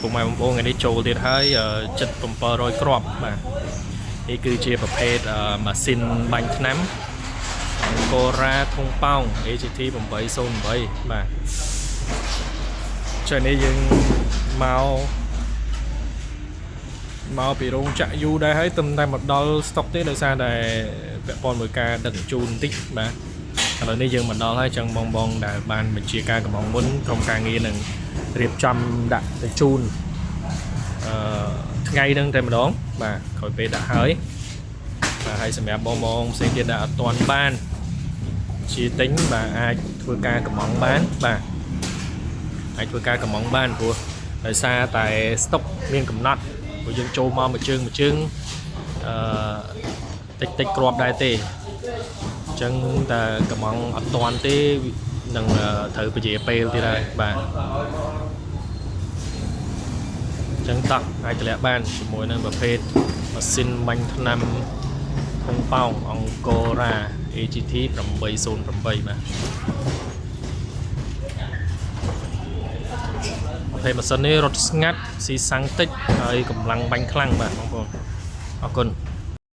ពុកម៉ែបងប្អូនថ្ងៃនេះចូលទៀតហើយ700គ្រាប់បាទនេះគឺជាប្រភេទម៉ាស៊ីនបាញ់ថ្នាំអង្គរ៉ាធុងប៉ោង AGT 808បាទចានេះយើងមកពីរោងចក្រយូរដែរហើយតែមកដល់ស្តុកទេដោយសារតែពាក់ព័ន្ធមួយការដឹកជញ្ជូនបន្តិចបាទឥឡូវនេះយើងមកដល់ហើយចឹងបងដែលបានបញ្ជាការកំងមុនក្រុមការងារនឹងរៀបចំដាក់ទៅជូនថ្ងៃហ្នឹងតែម្ដងបាទក្រោយពេលដាក់ហើយបាទហើយសម្រាប់បងផ្សេងទៀតដែលអត់ទាន់បានជាទិញបាទអាចធ្វើការកំងបានបាទអាចធ្វើការកំងបានព្រោះដោយសារតែស្តុកមានកំណត់ព្រោះយើងចូលមកមួយជើងតិចគ្រាប់ដែរទេអញ្ចឹងតែកំងអត់ទាន់ទេនឹងត្រូវពជាពេលទៀតហើយបាទចឹងតោះអាចតម្លាក់បានជាមួយនឹងប្រភេទម៉ាស៊ីនបាញ់ថ្នាំធុងប៉ោងអង្គរ៉ា AGT 808បាទប្រភេទម៉ាស៊ីននេះរត់ស្ងាត់ស៊ីសាំងតិចហើយកម្លាំងបាញ់ខ្លាំងបាទបងប្អូនអរគុណ